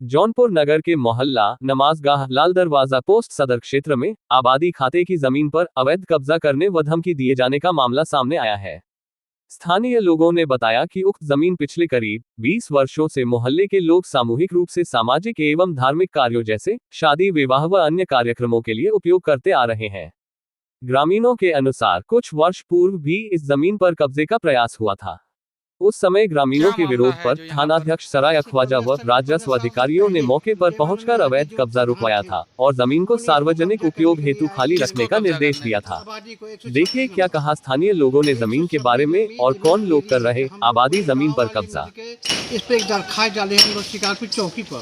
जौनपुर नगर के मोहल्ला नमाजगाह लाल दरवाजा पोस्ट सदर क्षेत्र में आबादी खाते की जमीन पर अवैध कब्जा करने व धमकी दिए जाने का मामला सामने आया है। स्थानीय लोगों ने बताया कि उक्त जमीन पिछले करीब 20 वर्षों से मोहल्ले के लोग सामूहिक रूप से सामाजिक एवं धार्मिक कार्यों जैसे शादी विवाह व अन्य कार्यक्रमों के लिए उपयोग करते आ रहे हैं। ग्रामीणों के अनुसार कुछ वर्ष पूर्व भी इस जमीन पर कब्जे का प्रयास हुआ था। उस समय ग्रामीणों के विरोध पर थानाध्यक्ष सराय अखवाजा व राजस्व अधिकारियों ने मौके पर पहुंचकर अवैध कब्जा रुकवाया था और जमीन को सार्वजनिक उपयोग हेतु खाली रखने का निर्देश दिया था। देखिए क्या कहा स्थानीय लोगों ने जमीन के बारे में और कौन लोग कर रहे आबादी जमीन पर कब्जा। इस पे एक दरखास्त डाले हम लोग शिकारपुर चौकी पर,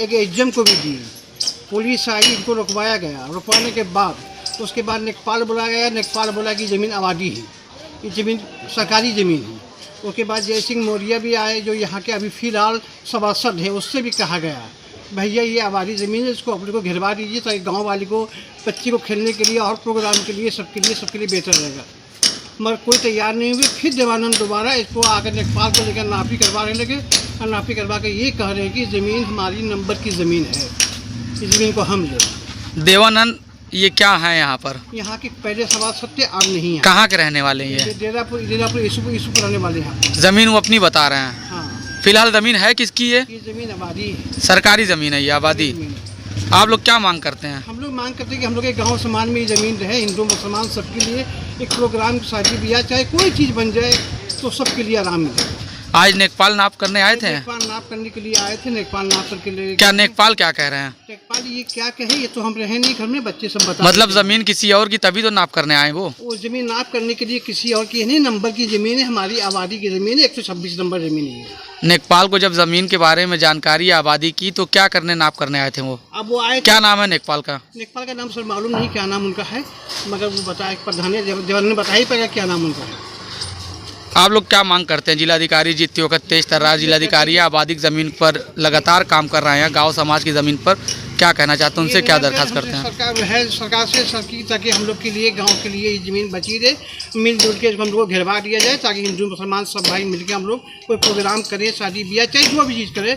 एक एसडीएम को भी दी, पुलिस आई, इनको रुकवाया गया। रुकवाने के बाद उसके बाद नेकपाल बुलाया गया। नेकपाल बोला कि जमीन आबादी है, ये जमीन सरकारी जमीन है। उसके बाद जय सिंह मौर्य भी आए जो यहाँ के अभी फिलहाल सभासद है, उससे भी कहा गया भैया ये आबादी ज़मीन है, इसको अपने को घिरवा दीजिए ताकि गांव वाले को बच्ची को खेलने के लिए और प्रोग्राम के लिए सबके लिए बेहतर रहेगा। मगर कोई तैयार नहीं हुई। फिर देवानंद दोबारा इसको आकर नेकपाल को लेकर नापी करवाने लगे और नापी करवा कर ये कह रहे हैं कि ज़मीन हमारी नंबर की ज़मीन है, इस ज़मीन को हम लें। देवानंद ये क्या है यहाँ पर? यहाँ के पहले सभासद थे, अब नहीं है। कहाँ के रहने वाले हैं ये? डेरापुर ईसुपुर रहने वाले हैं। जमीन वो अपनी बता रहे हैं। हाँ। फिलहाल जमीन है किसकी है? ये जमीन आबादी है, सरकारी जमीन है ये आबादी। आप लोग क्या मांग करते हैं? हम लोग मांग करते हैं कि हम लोग के गांव समाज में ये ज़मीन रहे, हिंदू मुसलमान सबके लिए एक प्रोग्राम शादी ब्याह चाहे कोई चीज़ बन जाए तो सबके लिए आराम मिले। आज नेकपाल नाप करने आए थे? नेकपाल नाप करने के लिए आए थे। नेकपाल नाप करके लिए क्या नेकपाल क्या कह रहे हैं? नेकपाल ये क्या कहे, ये तो हम रहे नहीं घर में, बच्चे सब बता। मतलब जमीन किसी और की तभी तो नाप करने आए वो जमीन नाप करने के लिए किसी और की नहीं, नंबर की ज़मीन है, हमारी आबादी की ज़मीन है, 126 नंबर ज़मीन है। नेकपाल को जब जमीन के बारे में जानकारी आबादी की तो क्या करने नाप करने आए थे वो? अब वो आए। क्या नाम है नेकपाल का? नेकपाल का नाम सर मालूम नहीं क्या नाम उनका है, मगर वो बताया प्रधान ने बता ही पाएगा क्या नाम उनका है। आप लोग क्या मांग करते हैं? जिलाधिकारी जीत्यो तेज तर्रार जिलाधिकारी आबादी की जमीन पर लगातार काम कर रहे हैं, गांव समाज की जमीन पर क्या कहना चाहते हैं, उनसे क्या दरखास्त करते हैं? सरकार से ताकि हम लोग के लिए गांव के लिए ये ज़मीन बची रहे, मिलजुल के हम लोग को घिरवा दिया जाए ताकि हिंदू मुसलमान सब भाई मिलकर हम लोग कोई प्रोग्राम करें, शादी ब्याह चाहे जो भी चीज़ करें,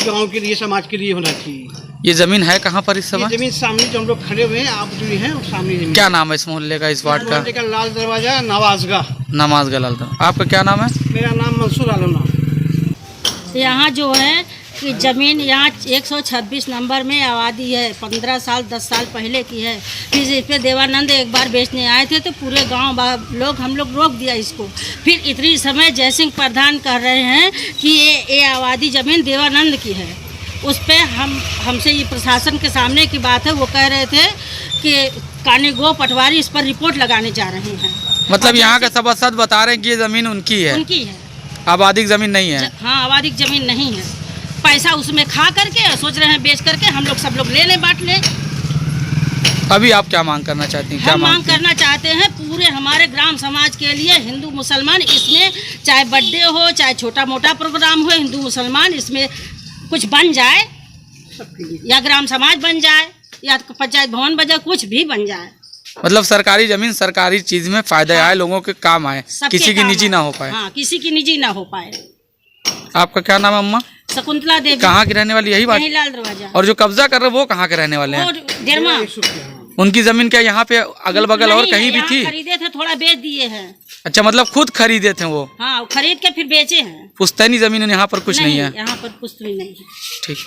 गाँव के लिए समाज के लिए होना चाहिए। ये जमीन है कहाँ पर इस समय? जमीन सामने जो हम लोग खड़े हुए हैं, आप जो हैं और सामने जमीन। क्या नाम है इस मोहल्ले का, इस वार्ड का? लाल दरवाजा नमाजगाह। नमाजगाह लाल दरवाजा। आपका क्या नाम है? मेरा नाम मंसूर आलम। यहाँ जो है कि ज़मीन यहाँ 126 नंबर में आबादी है, 15 साल 10 साल पहले की है। फिर इस पर देवानंद एक बार बेचने आए थे तो पूरे गांव लोग हम लोग रोक दिया इसको। फिर इतनी समय जयसिंह प्रधान कह रहे हैं कि ये आबादी ज़मीन देवानंद की है। उस पर हमसे ये प्रशासन के सामने की बात है, वो कह रहे थे कि कानीगो पटवारी इस पर रिपोर्ट लगाने जा रहे हैं। मतलब यहाँ के सभासद बता रहे हैं कि ये ज़मीन उनकी है? उनकी है, आबादी की ज़मीन नहीं है। हाँ, आबादी की ज़मीन नहीं है। पैसा उसमें खा करके सोच रहे हैं बेच करके हम लोग सब लोग ले लें, बांट लें। अभी आप क्या मांग करना चाहती हैं? हम मांग करना चाहते हैं पूरे हमारे ग्राम समाज के लिए, हिंदू मुसलमान इसमें चाहे बर्थडे हो चाहे छोटा मोटा प्रोग्राम हो, हिंदू मुसलमान इसमें कुछ बन जाए, या ग्राम समाज बन जाए या पंचायत भवन बन जाए, कुछ भी बन जाए। मतलब सरकारी जमीन सरकारी चीज में फायदा आए, लोगों के काम आए, किसी की निजी ना हो पाए। हाँ, किसी की निजी ना हो पाए। आपका क्या नाम है अम्मा? शकुंतला देवी। कहाँ की रहने वाली? यही बात। लाल दरवाजा। और जो कब्जा कर रहे वो कहाँ के रहने वाले हैं? डेरमा। उनकी जमीन क्या यहाँ पे अगल बगल और कहीं भी थी? खरीदे थे, थोड़ा बेच दिए हैं। अच्छा, मतलब खुद खरीदे थे वो? हाँ, खरीद के फिर बेचे हैं। पुश्तैनी जमीन यहाँ पर कुछ नहीं है? यहाँ पर पुश्तैनी नहीं है। ठीक।